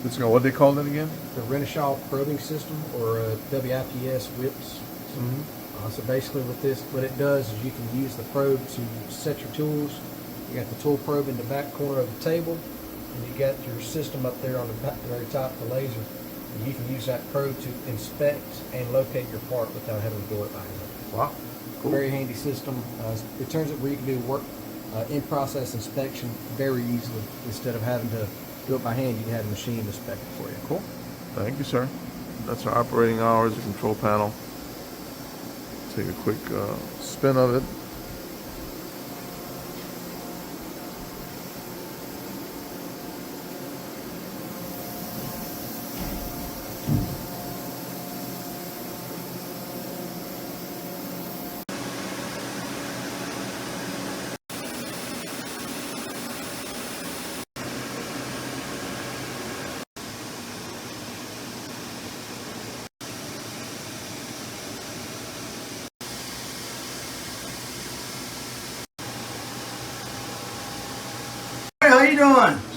Let's go. What they call it again? The Renishaw probing system, or WIPS whips. So basically with this, what it does is you can use the probe to set your tools. You got the tool probe in the back corner of the table, and you got your system up there on the very top of the laser. And you can use that probe to inspect and locate your part without having to do it by hand. Wow. Cool. Very handy system. It turns it where you can do work, in-process inspection very easily. Instead of having to do it by hand, you can have a machine inspect it for you. Cool. Thank you, sir. That's our operating hours, the control panel. Take a quick spin of it. How you doing?